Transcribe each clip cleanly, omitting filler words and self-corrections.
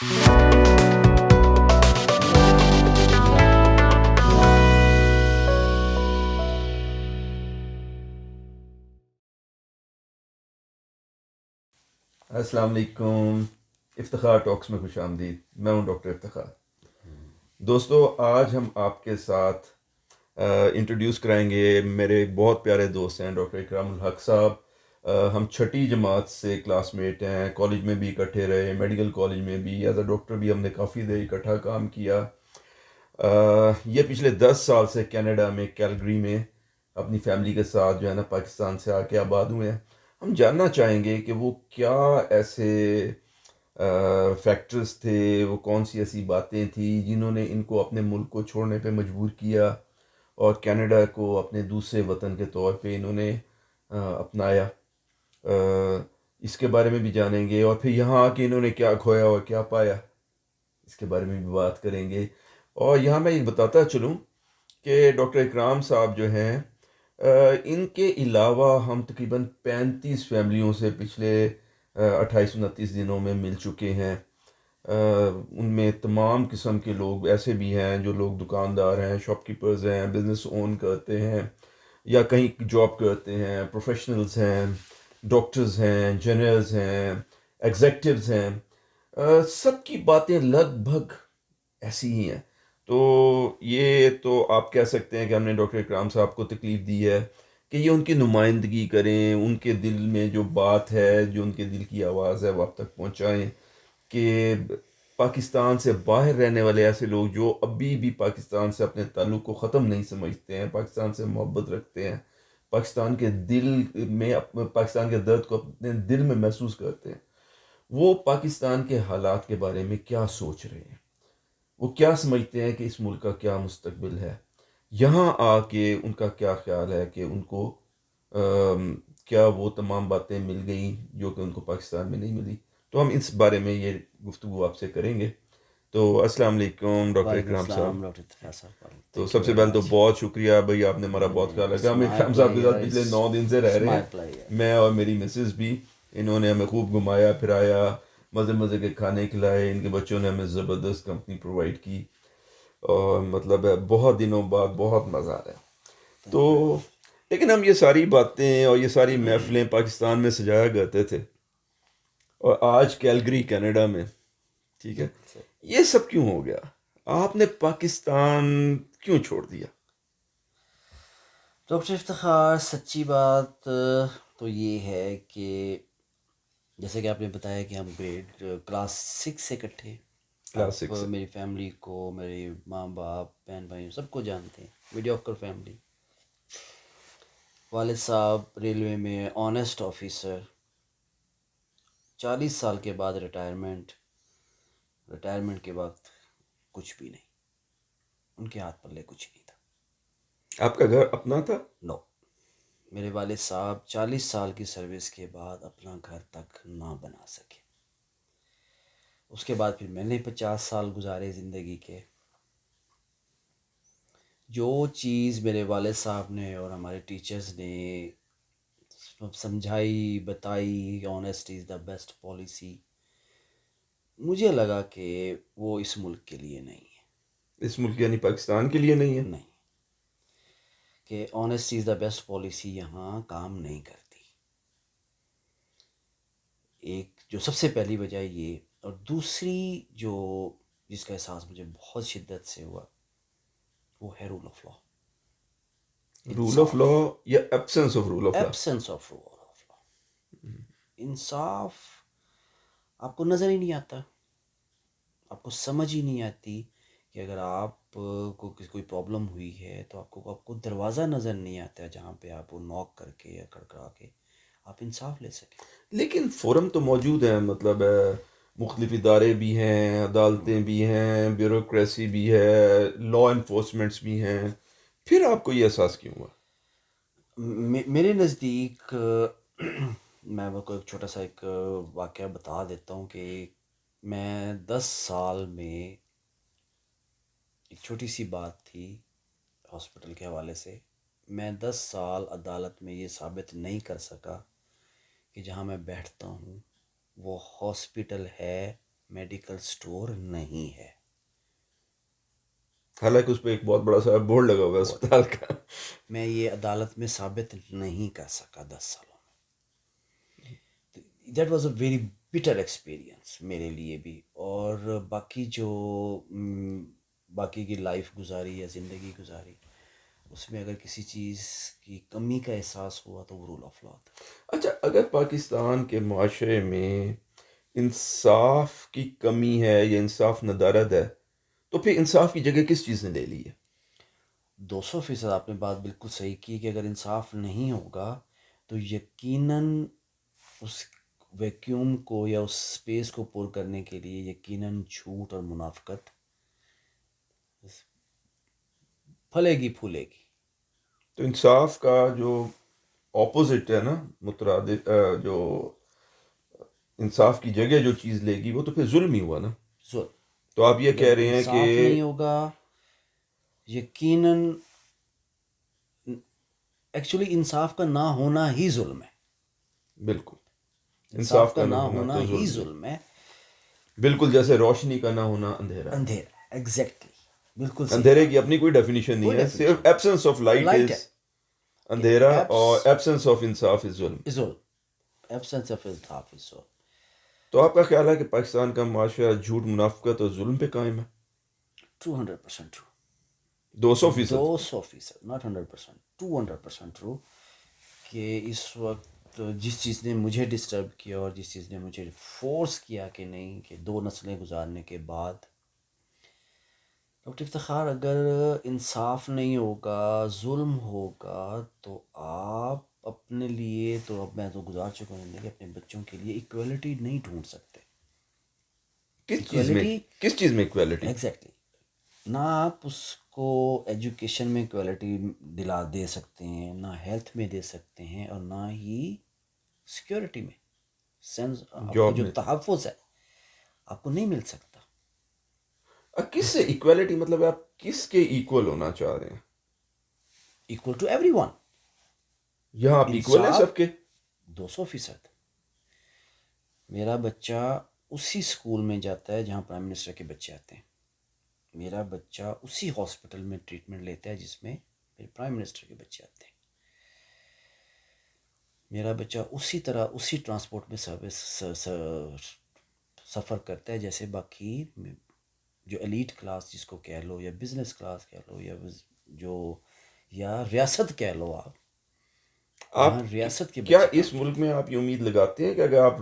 السلام علیکم، افتخار ٹاکس میں خوش آمدید۔ میں ہوں ڈاکٹر افتخار۔ دوستو، آج ہم آپ کے ساتھ انٹروڈیوس کرائیں گے میرے ایک بہت پیارے دوست ہیں ڈاکٹر اکرام الحق صاحب۔ ہم چھٹی جماعت سے کلاس میٹ ہیں، کالج میں بھی اکٹھے رہے، میڈیکل کالج میں بھی، ایز اے ڈاکٹر بھی ہم نے کافی دیر اکٹھا کام کیا۔ یہ پچھلے 10 سال سے کینیڈا میں کیلگری میں اپنی فیملی کے ساتھ جو ہے نا پاکستان سے آ کے آباد ہوئے ہیں۔ ہم جاننا چاہیں گے کہ وہ کیا ایسے فیکٹرز تھے، وہ کون سی ایسی باتیں تھیں جنہوں نے ان کو اپنے ملک کو چھوڑنے پہ مجبور کیا اور کینیڈا کو اپنے دوسرے وطن کے طور پہ انہوں نے اپنایا۔ اس کے بارے میں بھی جانیں گے، اور پھر یہاں آ کے انہوں نے کیا کھویا اور کیا پایا، اس کے بارے میں بھی بات کریں گے۔ اور یہاں میں یہ بتاتا چلوں کہ ڈاکٹر اکرام صاحب جو ہیں، ان کے علاوہ ہم تقریباً 35 فیملیوں سے پچھلے 28-29 دنوں میں مل چکے ہیں۔ ان میں تمام قسم کے لوگ ایسے بھی ہیں جو لوگ دکاندار ہیں، شاپ کیپرز ہیں، بزنس اون کرتے ہیں یا کہیں جاب کرتے ہیں، پروفیشنلز ہیں، ڈاکٹرز ہیں، جنرلز ہیں، ایگزیکٹوز ہیں۔ سب کی باتیں لگ بھگ ایسی ہی ہیں۔ تو یہ تو آپ کہہ سکتے ہیں کہ ہم نے ڈاکٹر اکرام صاحب کو تکلیف دی ہے کہ یہ ان کی نمائندگی کریں، ان کے دل میں جو بات ہے، جو ان کے دل کی آواز ہے، وہ آپ تک پہنچائیں کہ پاکستان سے باہر رہنے والے ایسے لوگ جو ابھی بھی پاکستان سے اپنے تعلق کو ختم نہیں سمجھتے ہیں، پاکستان سے محبت رکھتے ہیں، پاکستان کے دل میں پاکستان کے درد کو اپنے دل میں محسوس کرتے ہیں، وہ پاکستان کے حالات کے بارے میں کیا سوچ رہے ہیں، وہ کیا سمجھتے ہیں کہ اس ملک کا کیا مستقبل ہے، یہاں آ کے ان کا کیا خیال ہے کہ ان کو کیا وہ تمام باتیں مل گئیں جو کہ ان کو پاکستان میں نہیں ملی۔ تو ہم اس بارے میں یہ گفتگو آپ سے کریں گے۔ تو السلام علیکم ڈاکٹر وعلیکم اکرام صاحب۔ السلام ڈاکٹر اطفیق صاحب، تو تھینک یو سب سے ویری پہلے تو مچ. بہت شکریہ بھائی، آپ نے ہمارا بہت خیال رکھا۔ It's ہم my اکرام صاحب کے pleasure. ساتھ پچھلے 9 دن سے رہ It's رہے my ہیں، pleasure. میں اور میری مسز بھی۔ انہوں نے ہمیں خوب گھمایا پھرایا، مزے مزے کے کھانے کھلائے، ان کے بچوں نے ہمیں زبردست کمپنی پرووائڈ کی، اور مطلب ہے بہت دنوں بعد بہت مزہ آ رہا ہے۔ Thank تو you very much. لیکن ہم یہ ساری باتیں اور یہ ساری محفلیں پاکستان میں سجایا کرتے تھے، اور آج کیلگری کینیڈا میں، ٹھیک ہے، بالکل صحیح. یہ سب کیوں ہو گیا؟ آپ نے پاکستان کیوں چھوڑ دیا؟ ڈاکٹر افتخار، سچی بات تو یہ ہے کہ جیسے کہ آپ نے بتایا کہ ہم کلاس 6 سے اکٹھے. کلاس آپ 6 میری فیملی کو، میرے ماں باپ، بہن بھائی سب کو جانتے ہیں، میڈیوکر فیملی. والد صاحب ریلوے میں آنیسٹ آفیسر، 40 سال کے بعد ریٹائرمنٹ کے وقت کچھ بھی نہیں، ان کے ہاتھ پلے کچھ نہیں تھا. آپ کا گھر اپنا تھا؟ نو. میرے والد صاحب 40 سال کی سروس کے بعد اپنا گھر تک نہ بنا سکے. اس کے بعد پھر میں نے 50 سال گزارے زندگی کے. جو چیز میرے والد صاحب نے اور ہمارے ٹیچرز نے سمجھائی، بتائی، honesty is the best policy, مجھے لگا کہ وہ اس ملک کے لیے نہیں ہے. اس ملک یعنی پاکستان کے لیے نہیں ہے؟ نہیں، کہ honesty is the best policy یہاں کام نہیں کرتی. ایک جو سب سے پہلی وجہ یہ، اور دوسری جس کا احساس مجھے بہت شدت سے ہوا، وہ ہے rule of law. Rule of law یا absence of rule of law? Absence of rule of law. انصاف آپ کو نظر ہی نہیں آتا، آپ کو سمجھ ہی نہیں آتی کہ اگر آپ کو کوئی پرابلم ہوئی ہے تو آپ کو دروازہ نظر نہیں آتا جہاں پہ آپ وہ نوک کر کے یا کھڑکھڑا کے آپ انصاف لے سکیں. لیکن فورم تو موجود ہیں، مطلب مختلف ادارے بھی ہیں، عدالتیں بھی ہیں، بیوروکریسی بھی ہے، لا انفورسمنٹس بھی ہیں، پھر آپ کو یہ احساس کیوں ہوا؟ میرے نزدیک میں آپ کو ایک چھوٹا سا ایک واقعہ بتا دیتا ہوں کہ میں 10 سال میں ایک چھوٹی سی بات تھی ہاسپٹل کے حوالے سے. میں 10 سال عدالت میں یہ ثابت نہیں کر سکا کہ جہاں میں بیٹھتا ہوں وہ ہاسپٹل ہے میڈیکل سٹور نہیں ہے. حالانکہ اس پہ ایک بہت بڑا سا بورڈ لگا ہوا ہے اسپتال کا. میں یہ عدالت میں ثابت نہیں کر سکا 10 سالوں میں. That was a very butter experience میرے لیے بھی. اور باقی جو باقی کی لائف گزاری یا زندگی گزاری، اس میں اگر کسی چیز کی کمی کا احساس ہوا تو وہ رول آف لا تھا. اچھا، اگر پاکستان کے معاشرے میں انصاف کی کمی ہے یا انصاف ندارد ہے، تو پھر انصاف کی جگہ کس چیز نے لے لی ہے؟ 200% آپ نے بات بالکل صحیح کی کہ اگر انصاف نہیں ہوگا تو یقیناً اس ویکیوم کو یا اس سپیس کو پر کرنے کے لیے یقیناً جھوٹ اور منافقت پھلے گی پھولے گی. تو انصاف کا جو اپوزٹ ہے نا، مترادف جو انصاف کی جگہ جو چیز لے گی وہ تو پھر ظلم ہی ہوا نا. ظلم. تو آپ یہ جب کہہ رہے ہیں کہ انصاف نہیں ہوگا یقیناً، ایکچولی انصاف کا نہ ہونا ہی ظلم ہے. بالکل انصاف کا نہ ہونا ہی ظلم ہے. بالکل جیسے روشنی کا نہ ہونا اندھیرا ہے. اندھیرا، ایگزیکٹلی، بالکل صحیح اندھیرے کی بات. اپنی کوئی ڈیفینیشن نہیں کوئی ہے، ڈیفینیشن صرف absence of light light is ہے کہ اندھیرا اور ایبس ایبسنس آف انصاف از ظلم. ظلم، ایبسنس آف انصاف از ظلم. تو آپ کا خیال ہے کہ پاکستان کا معاشرہ جھوٹ، منافقت اور ظلم پہ قائم ہے؟ 200% ٹرو. 200%. 200%، not 100%، 200% true. کہ اس وقت جس چیز نے مجھے ڈسٹرب کیا اور جس چیز نے مجھے فورس کیا کہ نہیں، کہ 2 نسلیں گزارنے کے بعد ڈاکٹر افتخار اگر انصاف نہیں ہوگا، ظلم ہوگا، تو آپ اپنے لیے، تو اب میں تو گزار چکا ہوں زندگی، اپنے بچوں کے لیے ایکویلٹی نہیں ڈھونڈ سکتے. کس چیز میں ایکویلٹی، کس چیز میں ایکویلٹی؟ ایگزیکٹلی. نہ آپ اس کو ایجوکیشن میں ایکویلٹی دے سکتے ہیں، نہ ہیلتھ میں دے سکتے ہیں، اور نہ ہی سیکیورٹی میں. سینس آپ کو جاب جو میں تحفظ ہے آپ کو نہیں مل سکتا. کس سے ایکویلٹی مطلب آپ کس کے ایکول ہونا چاہ رہے ہیں؟ Equal to every one. یہاں آپ ایکول ہیں انصاف سب کے؟ 200%. میرا بچہ اسی اسکول میں جاتا ہے جہاں پرائم منسٹر کے بچے آتے ہیں. میرا بچہ اسی ہاسپٹل میں ٹریٹمنٹ لیتا ہے جس میں میرے پرائم منسٹر کے بچے آتے ہیں. میرا بچہ اسی طرح اسی ٹرانسپورٹ میں سفر کرتا ہے جیسے باقی جو ایلیٹ کلاس جس کو کہہ لو، یا بزنس کلاس کہہ لو، یا ریاست کہہ لو. آپ آپ جہاں ریاست کے کیا بچے کام اس ملک میں آپ یہ امید لگاتے ہیں کہ اگر آپ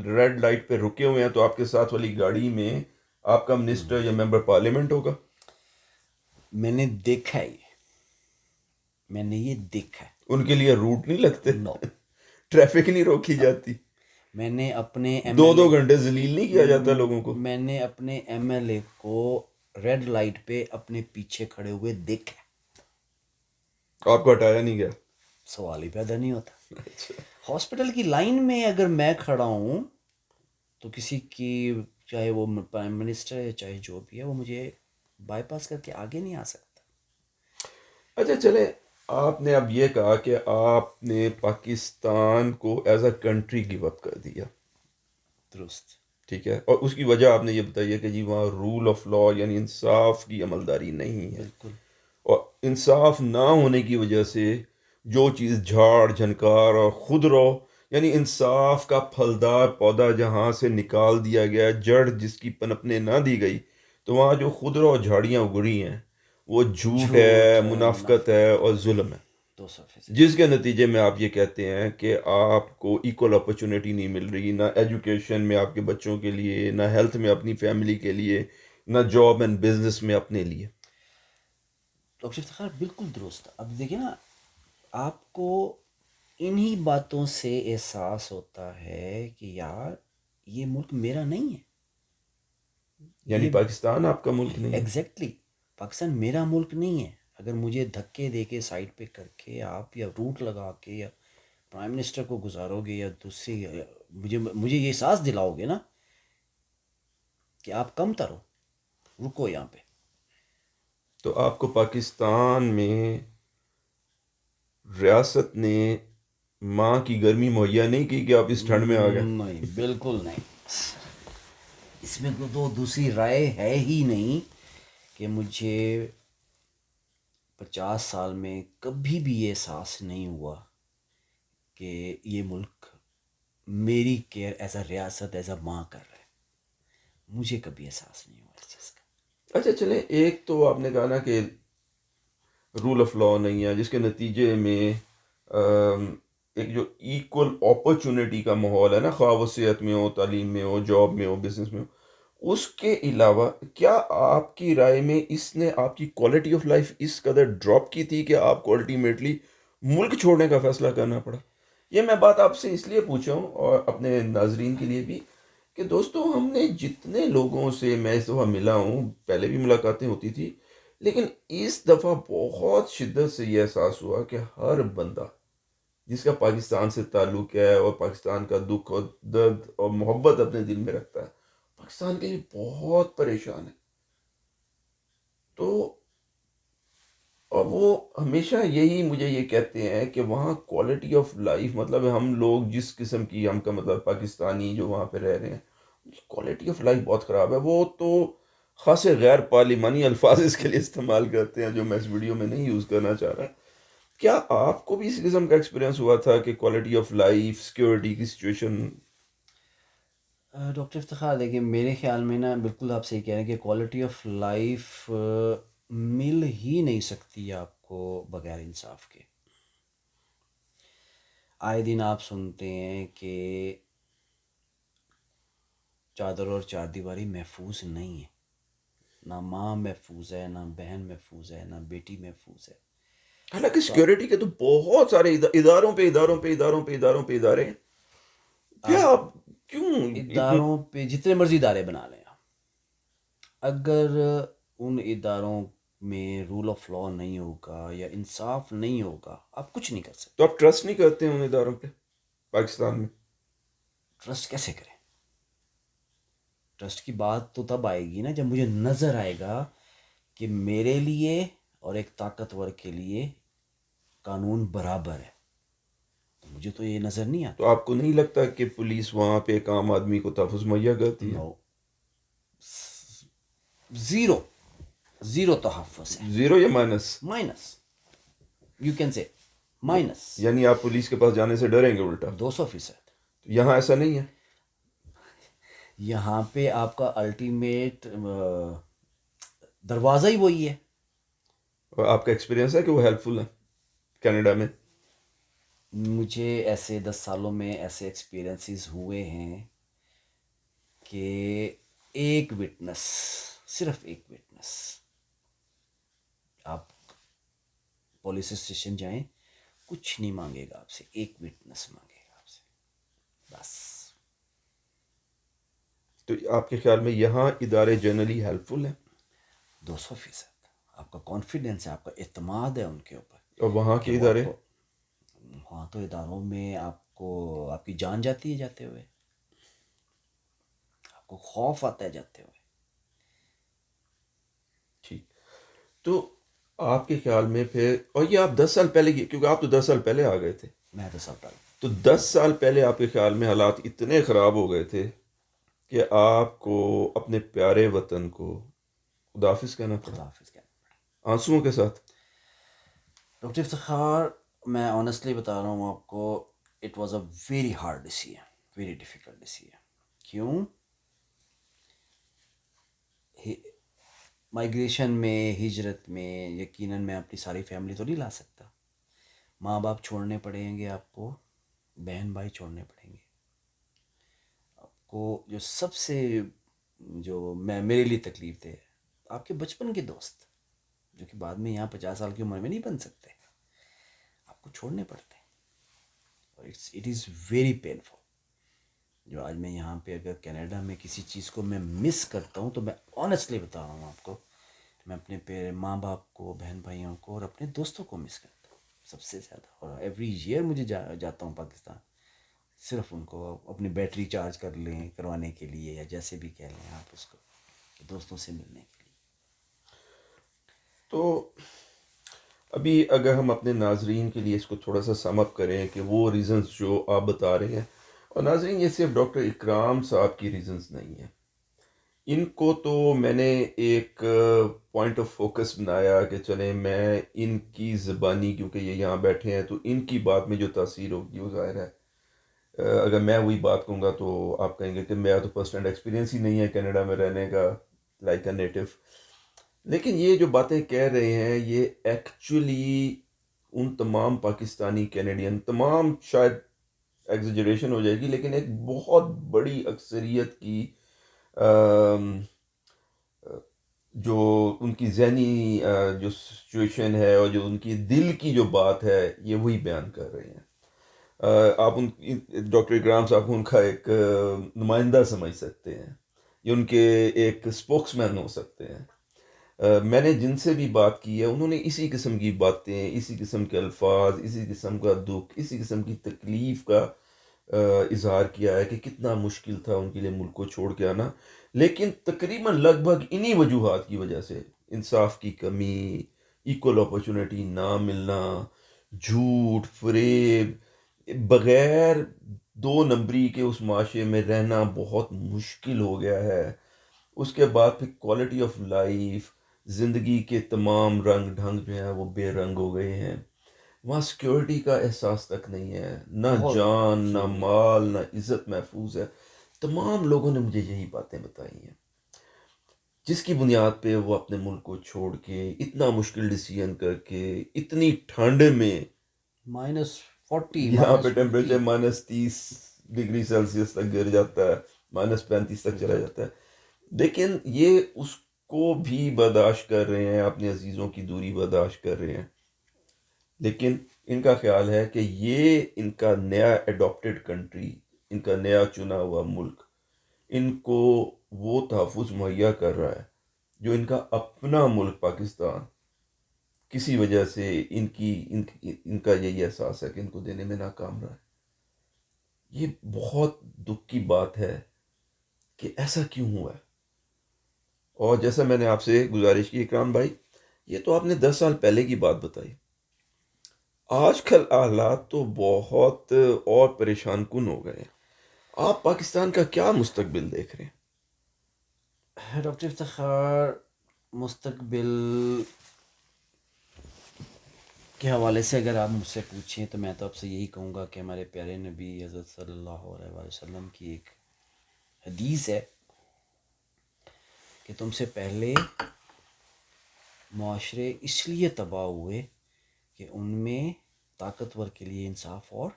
ریڈ لائٹ پہ رکے ہوئے ہیں تو آپ کے ساتھ والی گاڑی میں آپ کا منسٹر یا ممبر پارلیمنٹ ہوگا؟ میں نے دیکھا ہے، میں نے یہ دیکھا ہے. ان کے لیے روٹ نہیں لگتے؟ نو. ٹریفک نہیں روکی جاتی؟ میں نے اپنے ایم دو ایل دو اے گھنٹے ذلیل نہیں کیا جاتا لوگوں کو؟ میں نے اپنے ایم ایل اے کو ریڈ لائٹ پہ اپنے پیچھے کھڑے ہوئے دیکھا. آپ کو ہٹایا نہیں گیا؟ سوال ہی پیدا نہیں ہوتا. ہاسپٹل کی لائن میں اگر میں کھڑا ہوں تو کسی کی، چاہے وہ پرائم منسٹر ہے چاہے جو بھی ہے، وہ مجھے بائی پاس کر کے آگے نہیں آ سکتا. اچھا چلیں، آپ نے اب یہ کہا کہ آپ نے پاکستان کو as a country give up کر دیا، درست. ٹھیک ہے، اور اس کی وجہ آپ نے یہ بتائی ہے کہ جی وہاں رول آف لا یعنی انصاف کی عملداری نہیں ہے، بالکل. اور انصاف نہ ہونے کی وجہ سے جو چیز جھاڑ جھنکار اور خود رو، یعنی انصاف کا پھلدار پودا جہاں سے نکال دیا گیا، جڑ جس کی پنپنے نہ دی گئی، تو وہاں جو خود رو جھاڑیاں اگڑی ہیں وہ جھوٹ ہے، منافقت ہے اور ظلم ہے، 200%. جس کے نتیجے میں آپ یہ کہتے ہیں کہ آپ کو ایکول اپرچونٹی نہیں مل رہی، نہ ایجوکیشن میں آپ کے بچوں کے لیے، نہ ہیلتھ میں اپنی فیملی کے لیے، نہ جاب اینڈ بزنس میں اپنے لیے. ڈاکٹر افتخار بالکل درست. اب دیکھیں نا، آپ کو انہی باتوں سے احساس ہوتا ہے کہ یار یہ ملک میرا نہیں ہے. یعنی یہ پاکستان آپ کا ملک نہیں ہے؟ ایگزیکٹلی پاکستان میرا ملک نہیں ہے. اگر مجھے دھکے دے کے سائڈ پہ کر کے آپ، یا روٹ لگا کے، یا پرائم منسٹر کو گزارو گے، یا دوسری مجھے یہ احساس دلاؤ گے نا کہ آپ کم تر ہو، رکو یہاں پہ. تو آپ کو پاکستان میں ریاست نے ماں کی گرمی مہیا نہیں کی کہ آپ اس ٹھنڈ میں آ گئے؟ نہیں، بالکل نہیں. اس میں تو دوسری رائے ہے ہی نہیں کہ مجھے 50 سال میں کبھی بھی یہ احساس نہیں ہوا کہ یہ ملک میری کیئر ایز اے ریاست ایز اے ماں کر رہا ہے. مجھے کبھی احساس نہیں ہوا اس چیز کا. اچھا چلیں، ایک تو آپ نے کہا نا کہ رول آف لا نہیں ہے، جس کے نتیجے میں ایک جو ایکول اپرچونٹی کا ماحول ہے نا، خواہ وہ صحت میں ہو، تعلیم میں ہو، جاب میں ہو، بزنس میں ہو، اس کے علاوہ کیا آپ کی رائے میں اس نے آپ کی کوالٹی آف لائف اس قدر ڈراپ کی تھی کہ آپ کو الٹیمیٹلی ملک چھوڑنے کا فیصلہ کرنا پڑا؟ یہ میں بات آپ سے اس لیے پوچھا ہوں اور اپنے ناظرین کے لیے بھی کہ دوستو، ہم نے جتنے لوگوں سے میں اس دفعہ ملا ہوں، پہلے بھی ملاقاتیں ہوتی تھی، لیکن اس دفعہ بہت شدت سے یہ احساس ہوا کہ ہر بندہ جس کا پاکستان سے تعلق ہے اور پاکستان کا دکھ اور درد اور محبت اپنے دل میں رکھتا ہے، پاکستان کے لیے بہت پریشان ہے. تو اور وہ ہمیشہ یہی مجھے یہ کہتے ہیں کہ وہاں کوالٹی آف لائف، مطلب ہم لوگ جس قسم کی، ہم کا مطلب پاکستانی جو وہاں پہ رہ رہے ہیں، کوالٹی آف لائف بہت خراب ہے. وہ تو خاصے غیر پارلیمانی الفاظ اس کے لیے استعمال کرتے ہیں جو میں اس ویڈیو میں نہیں یوز کرنا چاہ رہا. کیا آپ کو بھی اس قسم کا ایکسپیرینس ہوا تھا کہ کوالٹی آف لائف، سیکیورٹی کی سچویشن؟ ڈاکٹر افتخار، دیکھیے میرے خیال میں نا بالکل آپ صحیح کہہ رہے ہیں کہ کوالٹی آف لائف مل ہی نہیں سکتی آپ کو بغیر انصاف کے. آئے دن آپ سنتے ہیں کہ چادر اور چار دیواری محفوظ نہیں ہے. نہ ماں محفوظ ہے، نہ بہن محفوظ ہے، نہ بیٹی محفوظ ہے. حالانکہ تو سیکیورٹی کے تو بہت سارے اداروں پہ اداروں پہ اداروں پہ اداروں پہ ادارے ہیں. کیا آپ آپ کیوں اداروں پہ جتنے مرضی ادارے بنا لیں آپ، اگر ان اداروں میں رول آف لا نہیں ہوگا یا انصاف نہیں ہوگا، آپ کچھ نہیں کر تو سکتے. آپ ٹرسٹ نہیں کرتے ہیں ان اداروں پہ پاکستان میں؟ ٹرسٹ کیسے کریں؟ ٹرسٹ کی بات تو تب آئے گی نا جب مجھے نظر آئے گا کہ میرے لیے اور ایک طاقتور کے لیے قانون برابر ہے. تو مجھے تو یہ نظر نہیں تو آتا. آپ کو نہیں لگتا کہ پولیس وہاں پہ ایک عام آدمی کو تحفظ مہیا کرتی ہے؟ نو، زیرو، زیرو تحفظ ہے. زیرو یا minus? Minus, you can say minus. یعنی آپ پولیس کے پاس جانے سے ڈریں گے الٹا؟ 200%. یہاں ایسا نہیں ہے. یہاں پہ آپ کا الٹیمیٹ دروازہ ہی وہی ہے. اور آپ کا ایکسپیرینس ہے کہ وہ ہیلپ فل ہے کینیڈا میں؟ مجھے ایسے 10 سالوں میں ایسے ایکسپیرینسز ہوئے ہیں کہ ایک وٹنس، صرف ایک وٹنس، آپ پولیس اسٹیشن جائیں، کچھ نہیں مانگے گا آپ سے، ایک وٹنس مانگے گا آپ سے بس. تو آپ کے خیال میں یہاں ادارے جنرلی ہیلپ فل ہیں؟ 200%. آپ کا کانفیڈینس ہے، آپ کا اعتماد ہے ان کے اوپر اور وہاں کہ کے وہ آپ ادارے؟ کو. وہاں تو اداروں میں آپ کو آپ کی جان جاتی ہے جاتے ہوئے، آپ کو خوف آتا ہے جاتے ہوئے. ٹھیک. تو آپ کے خیال میں پھر، اور یہ آپ 10 سال پہلے کی، کیونکہ آپ تو 10 سال پہلے آ گئے تھے، میں تو سب ڈال. تو 10 سال پہلے آپ کے خیال میں حالات اتنے خراب ہو گئے تھے کہ آپ کو اپنے پیارے وطن کو خداحافظ کہنا پڑا خدا حافظ کہنا. آنسوؤں کے ساتھ؟ ڈاکٹر افتخار، میں آنیسٹلی بتا رہا ہوں آپ کو، it was a very hard decision, very difficult decision. کیوں؟ مائگریشن میں، ہجرت میں، یقیناً میں اپنی ساری فیملی تو نہیں لا سکتا. ماں باپ چھوڑنے پڑیں گے آپ کو، بہن بھائی چھوڑنے پڑیں گے آپ کو. جو سب سے جو میں میرے لیے تکلیف دے، آپ کے بچپن کے دوست جو کہ بعد میں یہاں 50 سال کی عمر میں نہیں بن سکتے، آپ کو چھوڑنے پڑتے ہیں. اور اٹ از ویری پینفل. جو آج میں یہاں پہ اگر کینیڈا میں کسی چیز کو میں مس کرتا ہوں تو میں آنیسٹلی بتا رہا ہوں آپ کو، میں اپنے ماں باپ کو، بہن بھائیوں کو اور اپنے دوستوں کو مس کرتا ہوں سب سے زیادہ. اور ایوری ایئر مجھے جاتا ہوں پاکستان، صرف ان کو اپنی بیٹری چارج کروانے کے لیے، یا جیسے بھی کہہ لیں آپ اس کو، دوستوں سے ملنے کے لیے. تو ابھی اگر ہم اپنے ناظرین کے لیے اس کو تھوڑا سا سم اپ کریں کہ وہ ریزنز جو آپ بتا رہے ہیں، اور ناظرین یہ صرف ڈاکٹر اکرام صاحب کی ریزنز نہیں ہیں، ان کو تو میں نے ایک پوائنٹ آف فوکس بنایا کہ چلیں میں ان کی زبانی، کیونکہ یہ یہاں بیٹھے ہیں تو ان کی بات میں جو تاثیر ہوگی وہ ظاہر ہے اگر میں وہی بات کہوں گا تو آپ کہیں گے کہ میرا تو فرسٹ ہینڈ ایکسپیرینس ہی نہیں ہے کینیڈا میں رہنے کا لائک اے نیٹو. لیکن یہ جو باتیں کہہ رہے ہیں یہ ایکچولی ان تمام پاکستانی کینیڈین، تمام شاید ایگزیجریشن ہو جائے گی لیکن ایک بہت بڑی اکثریت کی جو ان کی ذہنی جو سچویشن ہے اور جو ان کی دل کی جو بات ہے یہ وہی بیان کر رہے ہیں. آپ ان ڈاکٹر اکرام صاحب کو ان کا ایک نمائندہ سمجھ سکتے ہیں، یہ ان کے ایک اسپوکس مین ہو سکتے ہیں. میں نے جن سے بھی بات کی ہے انہوں نے اسی قسم کی باتیں، اسی قسم کے الفاظ، اسی قسم کا دکھ، اسی قسم کی تکلیف کا اظہار کیا ہے کہ کتنا مشکل تھا ان کے لیے ملک کو چھوڑ کے آنا. لیکن تقریباً لگ بھگ انہی وجوہات کی وجہ سے، انصاف کی کمی، ایکول اپرچونٹی نہ ملنا، جھوٹ فریب، بغیر دو نمبری کے اس معاشرے میں رہنا بہت مشکل ہو گیا ہے. اس کے بعد پھر کوالٹی آف لائف، زندگی کے تمام رنگ ڈھنگ جو ہیں وہ بے رنگ ہو گئے ہیں. وہاں سیکیورٹی کا احساس تک نہیں ہے، نہ بہت جان نہ ضروری ہے. مال نہ عزت محفوظ ہے. تمام لوگوں نے مجھے یہی باتیں بتائی ہیں جس کی بنیاد پہ وہ اپنے ملک کو چھوڑ کے اتنا مشکل ڈیسیژن کر کے اتنی ٹھنڈ میں، -40 یہاں پہ -50. ٹیمپریچر -30 ڈگری سیلسیس تک گر جاتا ہے، -35 تک چلا جاتا ہے. لیکن یہ اس کو بھی برداشت کر رہے ہیں، اپنے عزیزوں کی دوری برداشت کر رہے ہیں. لیکن ان کا خیال ہے کہ یہ ان کا نیا اڈاپٹڈ کنٹری، ان کا نیا چنا ہوا ملک ان کو وہ تحفظ مہیا کر رہا ہے جو ان کا اپنا ملک پاکستان کسی وجہ سے ان کا یہی احساس ہے کہ ان کو دینے میں ناکام رہا ہے. یہ بہت دکھ کی بات ہے کہ ایسا کیوں ہوا ہے. اور جیسا میں نے آپ سے گزارش کی اکرام بھائی، یہ تو آپ نے 10 سال پہلے کی بات بتائی. آج کل حالات تو بہت اور پریشان کن ہو گئے ہیں. آپ پاکستان کا کیا مستقبل دیکھ رہے ہیں؟ ڈاکٹر افتخار، مستقبل کے حوالے سے اگر آپ مجھ سے پوچھیں تو میں تو آپ سے یہی کہوں گا کہ ہمارے پیارے نبی حضرت صلی اللہ علیہ وآلہ وسلم کی ایک حدیث ہے کہ تم سے پہلے معاشرے اس لیے تباہ ہوئے کہ ان میں طاقتور کے لیے انصاف اور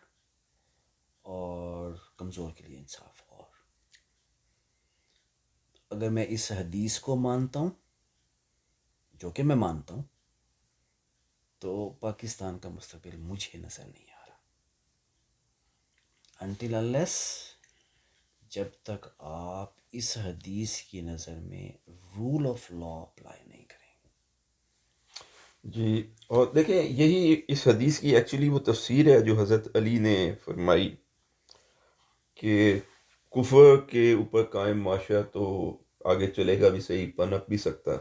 کمزور کے لیے انصاف اور. اگر میں اس حدیث کو مانتا ہوں، جو کہ میں مانتا ہوں، تو پاکستان کا مستقبل مجھے نظر نہیں آ رہا. انٹل انلیس جب تک آپ اس حدیث کی نظر میں رول آف لا اپلائی نہیں کریں. جی، اور دیکھیں یہی اس حدیث کی ایکچولی وہ تفسیر ہے جو حضرت علی نے فرمائی کہ کفر کے اوپر قائم معاشرہ تو آگے چلے گا بھی صحیح، پنپ بھی سکتا،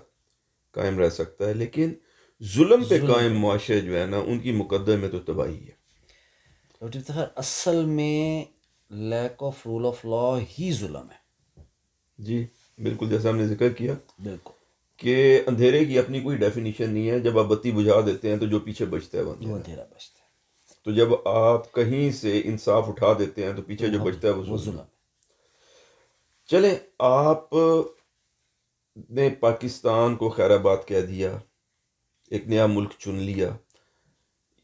قائم رہ سکتا ہے، لیکن ظلم پہ ظلم قائم پہ نہیں. معاشرے جو ہے نا ان کی مقدر میں تو تباہی ہے. ڈاکٹر افتخار، اصل میں lack of rule of law ہی ظلم ہے. جی بالکل، جیسا ہم نے ذکر کیا بالکل. کہ اندھیرے کی اپنی کوئی ڈیفینیشن نہیں ہے. جب آپ بتی بجھا دیتے ہیں تو جو پیچھے بچتا ہے وہ وہ اندھیرا ہے. اندھیرا بچتا ہے تو جب آپ کہیں سے انصاف اٹھا دیتے ہیں تو تو پیچھے جو بچتا ہے وہ وہ ظلم ہے. ظلم ہے. چلیں، آپ نے پاکستان کو خیر آباد کہہ دیا، ایک نیا ملک چن لیا.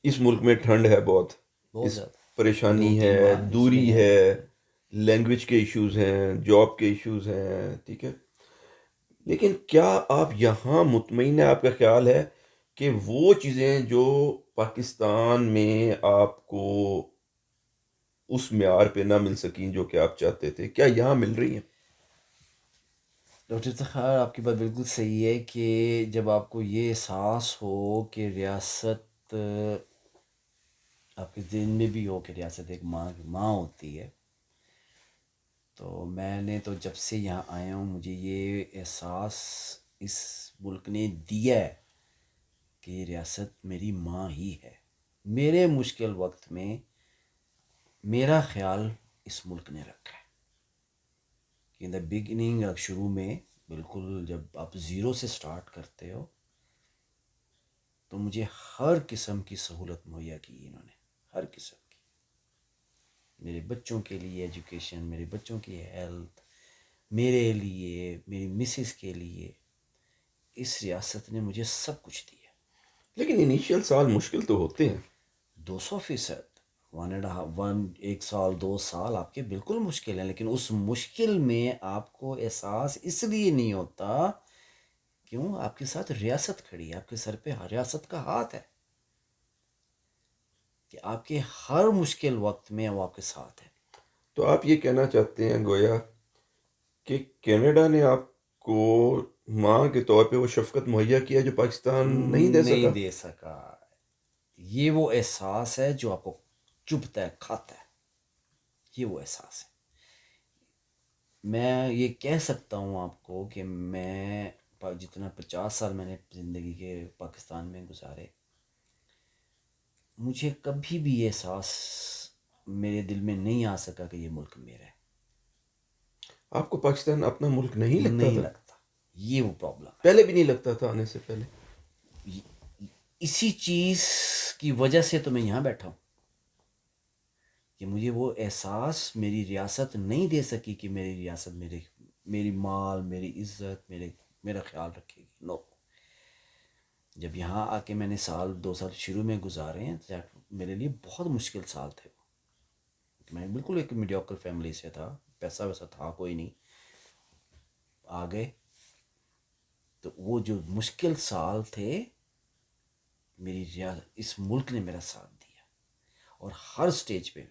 اس ملک میں ٹھنڈ ہے بہت، بہت اس زیادہ. پریشانی آلودگی ہے، اس میں دوری ہے. ہے، لینگویج کے ایشوز ہیں، جاب کے ایشوز ہیں، ٹھیک ہے. لیکن کیا آپ یہاں مطمئن ہیں، آپ کا خیال ہے کہ وہ چیزیں جو پاکستان میں آپ کو اس معیار پہ نہ مل سکیں جو کہ آپ چاہتے تھے، کیا یہاں مل رہی ہیں؟ ڈاکٹر افتخار، آپ کی بات بالکل صحیح ہے کہ جب آپ کو یہ احساس ہو کہ ریاست، آپ کے ذہن میں بھی ہو کہ ریاست ایک ماں ہوتی ہے. تو میں نے تو جب سے یہاں آیا ہوں مجھے یہ احساس اس ملک نے دیا ہے کہ یہ ریاست میری ماں ہی ہے. میرے مشکل وقت میں میرا خیال اس ملک نے رکھا ہے. ان دا بگننگ، شروع میں بالکل جب آپ زیرو سے سٹارٹ کرتے ہو تو مجھے ہر قسم کی سہولت مہیا کی انہوں نے، ہر قسم کی، میرے بچوں کے لیے ایجوکیشن، میرے بچوں کی ہیلتھ، میرے لیے، میری مسز کے لیے، اس ریاست نے مجھے سب کچھ دیا۔ لیکن انیشیل سال مشکل تو ہوتے ہیں۔ 200%، ایک سال 2 سال آپ کے بالکل مشکل ہیں، لیکن اس مشکل میں آپ کو احساس اس لیے نہیں ہوتا، کیوں؟ آپ کے ساتھ ریاست کھڑی ہے، آپ کے سر پہ ریاست کا ہاتھ ہے کہ آپ کے ہر مشکل وقت میں وہ آپ کے ساتھ ہے۔ تو آپ یہ کہنا چاہتے ہیں گویا کہ کینیڈا نے آپ کو ماں کے طور پہ وہ شفقت مہیا کیا جو پاکستان نہیں دے نہیں سکا؟ دے سکا، یہ وہ احساس ہے جو آپ کو چبھتا ہے، کھاتا ہے، یہ وہ احساس ہے۔ میں یہ کہہ سکتا ہوں آپ کو کہ میں جتنا 50 سال میں نے زندگی کے پاکستان میں گزارے، مجھے کبھی بھی یہ احساس میرے دل میں نہیں آ سکا کہ یہ ملک میرا ہے، آپ کو پاکستان اپنا ملک نہیں لگتا نہیں تھا؟ لگتا، یہ وہ پرابلم ہے۔ پہلے بھی نہیں لگتا تھا آنے سے پہلے؟ اسی چیز کی وجہ سے تو میں یہاں بیٹھا ہوں کہ مجھے وہ احساس میری ریاست نہیں دے سکی کہ میری ریاست میری مال، میری عزت، میرا خیال رکھے گی، نو۔ جب یہاں آ کے میں نے 2 سال شروع میں گزارے ہیں، میرے لیے بہت مشکل سال تھے وہ۔ میں بالکل ایک میڈیوکر فیملی سے تھا، پیسہ ویسا تھا کوئی نہیں، آ گئے تو وہ جو مشکل سال تھے، اس ملک نے میرا ساتھ دیا، اور ہر سٹیج پہ۔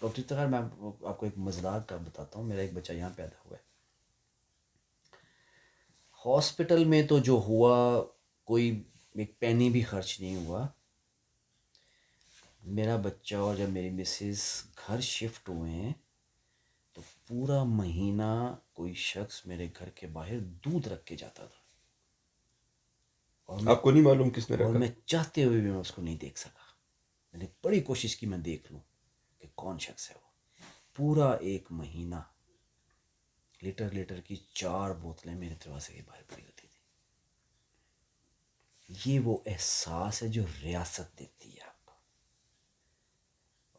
ڈاکٹر افتخار، میں آپ کو ایک مزدار کا بتاتا ہوں، میرا ایک بچہ یہاں پیدا ہوا ہے، ہاسپٹل میں تو جو ہوا، کوئی ایک پینی بھی خرچ نہیں ہوا۔ میرا بچہ اور جب میری مسز گھر شفٹ ہوئے ہیں تو پورا مہینہ کوئی شخص میرے گھر کے باہر دودھ رکھ کے جاتا تھا، اور آپ کو نہیں معلوم کس نے رکھا؟ میں چاہتے ہوئے بھی میں اس کو نہیں دیکھ سکا۔ میں نے بڑی کوشش کی میں دیکھ لوں کہ کون شخص ہے وہ۔ پورا ایک مہینہ لیٹر کی 4 بوتلیں میرے دروازے کے باہر پڑی ہوتی تھی۔ یہ وہ احساس ہے جو ریاست دیتی ہے آپ کو،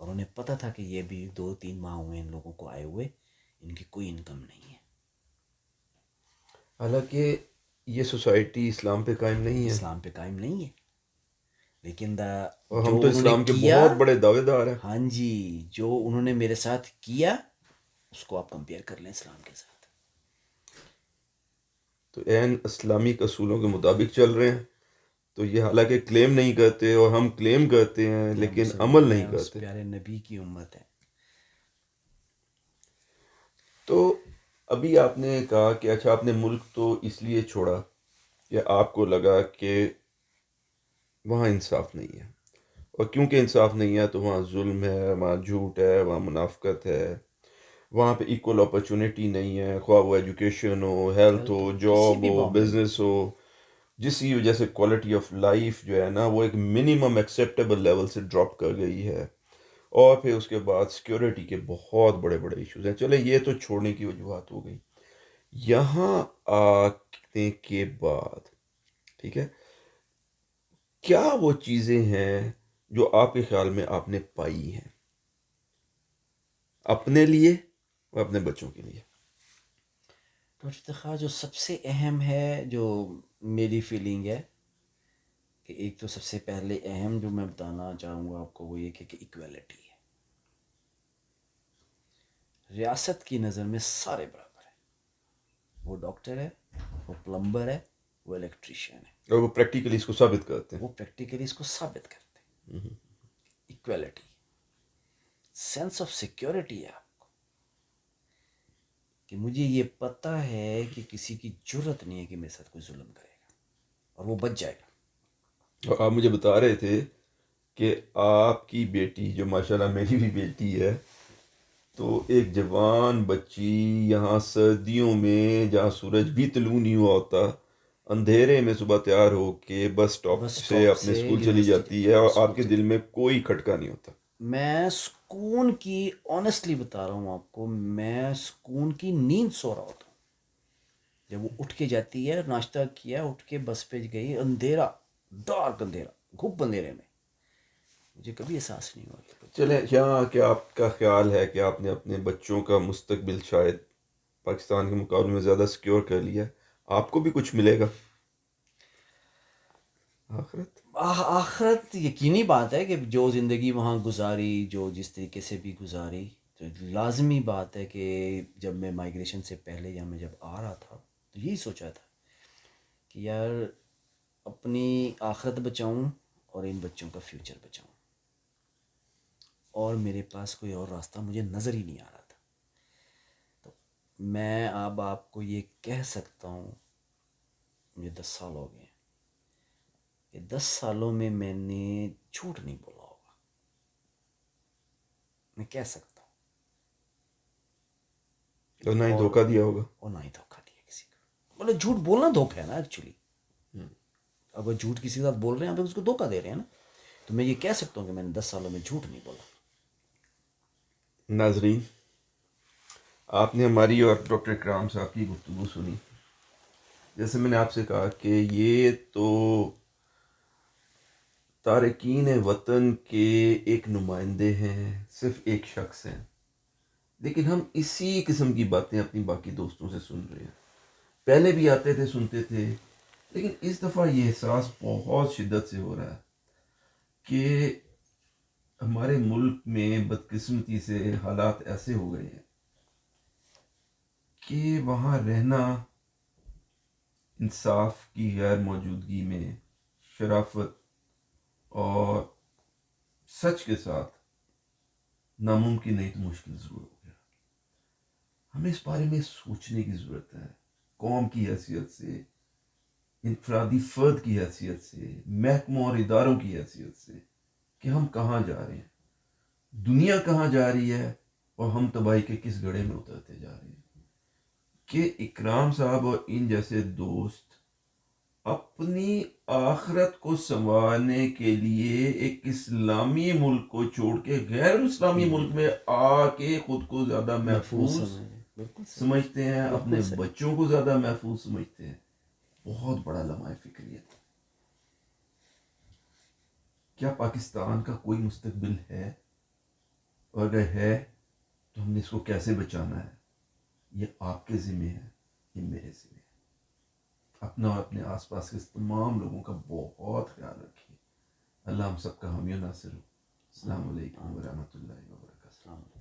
اور انہیں پتہ تھا کہ یہ بھی 2-3 ماہ ہوئے ان لوگوں کو آئے ہوئے، ان کی کوئی انکم نہیں ہے۔ حالانکہ یہ سوسائٹی اسلام پہ قائم نہیں ہے، اسلام پہ قائم نہیں ہے، لیکن اور جو ہم تو انہوں نے اسلام کے کیا، بہت بڑے دعوے دار ہیں۔ ہاں جی، جو انہوں نے میرے ساتھ کیا، اس کو آپ کمپیئر کر لیں اسلام کے ساتھ۔ تو عین اسلامک اصولوں کے مطابق چل رہے ہیں، تو یہ حالانکہ کلیم نہیں کرتے اور ہم کلیم کرتے ہیں کہ ہم لیکن عمل مسلمان ہیں، نہیں اس کرتے۔ پیارے نبی کی امت ہے۔ تو ابھی آپ نے کہا کہ اچھا آپ نے ملک تو اس لیے چھوڑا کہ آپ کو لگا کہ وہاں انصاف نہیں ہے، اور کیونکہ انصاف نہیں ہے تو وہاں ظلم ہے، وہاں جھوٹ ہے، وہاں منافقت ہے، وہاں پہ ایکول اپرچونٹی نہیں ہے، خواہ وہ ایجوکیشن ہو، ہیلتھ ہو، کسی جاب بھی ہو، معاملے میں۔ بزنس ہو، جس کی وجہ سے کوالٹی آف لائف جو ہے نا وہ ایک منیمم ایکسیپٹیبل لیول سے ڈراپ کر گئی ہے، اور پھر اس کے بعد سیکیورٹی کے بہت بڑے بڑے ایشوز ہیں۔ چلے یہ تو چھوڑنے کی وجوہات ہو گئی، یہاں آنے کے بعد ٹھیک ہے، کیا وہ چیزیں ہیں جو آپ کے خیال میں آپ نے پائی ہیں اپنے لیے اور اپنے بچوں کے لیے؟ تو افتخار، جو سب سے اہم ہے، جو میری فیلنگ ہے کہ ایک تو سب سے پہلے اہم جو میں بتانا چاہوں گا آپ کو، وہ یہ کہ ایکویلٹی ہے۔ ریاست کی نظر میں سارے برابر ہیں، وہ ڈاکٹر ہے، وہ پلمبر ہے، وہ الیکٹریشین ہے، اور وہ پریکٹیکلی اس کو ثابت کرتے وہ پریکٹیکلی اس کو ثابت کرتے ہیں۔ ایکویلٹی، سینس آف سیکیورٹی ہے آپ کو، کہ مجھے یہ پتہ ہے کہ کسی کی جرت نہیں ہے کہ میرے ساتھ کوئی ظلم کرے گا، اور وہ بچ جائے گا۔ ہیں۔ اور آپ مجھے بتا رہے تھے کہ آپ کی بیٹی، جو ماشاءاللہ میری بھی بیٹی ہے، تو ایک جوان بچی یہاں سردیوں میں جہاں سورج بھی طلوع نہیں ہوا ہوتا، اندھیرے میں صبح تیار ہو کے بس بس سٹاپ سے اسٹاپ اپنے سے اسکول چلی یونیورسٹی جاتی ہے، اور آپ اسکول کے چلی، دل میں کوئی کھٹکا نہیں ہوتا۔ میں سکون کی، آنیسٹلی بتا رہا ہوں آپ کو، میں سکون کی نیند سو رہا ہوتا ہوں۔ جب وہ اٹھ کے جاتی ہے، ناشتہ کیا، اٹھ کے بس پہ گئی، اندھیرا، ڈارک اندھیرا، گھپ اندھیرے میں، مجھے کبھی احساس نہیں ہوا کہ کوئی چلیں چاند. یہاں کہ آپ کا خیال ہے کہ آپ نے اپنے بچوں کا مستقبل شاید پاکستان کے مقابلے میں زیادہ سیکیور کر لیا، آپ کو بھی کچھ ملے گا آخرت؟ آخرت یقینی بات ہے کہ جو زندگی وہاں گزاری، جو جس طریقے سے بھی گزاری، تو لازمی بات ہے کہ جب میں مائگریشن سے پہلے یا میں جب آ رہا تھا تو یہی سوچا تھا کہ یار اپنی آخرت بچاؤں اور ان بچوں کا فیوچر بچاؤں، اور میرے پاس کوئی اور راستہ مجھے نظر ہی نہیں آ رہا تھا. تو میں اب آپ کو یہ کہہ سکتا ہوں، مجھے 10 سال ہو گئے ہیں، کہ 10 سالوں میں نے جھوٹ نہیں بولا ہوگا، میں کہہ سکتا ہوں. اور نہ ہی اور دھوکہ دیا ہوگا. اور نہ ہی دھوکہ دیا کسی کو. مطلب جھوٹ بولنا دھوکہ ہے نا ایکچولی. اگر جھوٹ کسی کے ساتھ بول رہے ہیں آپ اس کو دھوکہ دے رہے ہیں نا. تو میں یہ کہہ سکتا ہوں کہ میں نے 10 سالوں میں جھوٹ نہیں بولا. ناظرین، آپ نے ہماری اور ڈاکٹر اکرام صاحب کی گفتگو سنی. جیسے میں نے آپ سے کہا کہ یہ تو تارکین وطن کے ایک نمائندے ہیں، صرف ایک شخص ہیں، لیکن ہم اسی قسم کی باتیں اپنی باقی دوستوں سے سن رہے ہیں. پہلے بھی آتے تھے، سنتے تھے، لیکن اس دفعہ یہ احساس بہت شدت سے ہو رہا ہے کہ ہمارے ملک میں بدقسمتی سے حالات ایسے ہو گئے ہیں کہ وہاں رہنا انصاف کی غیر موجودگی میں، شرافت اور سچ کے ساتھ ناممکن نہیں تو مشکل ضرور ہو گیا. ہمیں اس بارے میں سوچنے کی ضرورت ہے، قوم کی حیثیت سے، انفرادی فرد کی حیثیت سے، محکموں اور اداروں کی حیثیت سے، کہ ہم کہاں جا رہے ہیں، دنیا کہاں جا رہی ہے، اور ہم تباہی کے کس گڑھے میں اترتے جا رہے ہیں. کہ اکرام صاحب اور ان جیسے دوست اپنی آخرت کو سنوارنے کے لیے ایک اسلامی ملک کو چھوڑ کے غیر اسلامی ملک میں آ کے خود کو زیادہ محفوظ محفوظ سمجھ. بالکل صحیح. سمجھتے ہیں، بالکل اپنے صحیح. بچوں کو زیادہ محفوظ سمجھتے ہیں. بہت بڑا لمحہ فکریت. کیا پاکستان کا کوئی مستقبل ہے؟ اور اگر ہے تو ہم نے اس کو کیسے بچانا ہے؟ یہ آپ کے ذمہ ہے، یہ میرے ذمہ ہے. اپنا اور اپنے آس پاس کے تمام لوگوں کا بہت خیال رکھیے. اللہ ہم سب کا حامی و ناصر ہو. السلام علیکم ورحمۃ اللہ وبرکاتہ. السلام علیکم.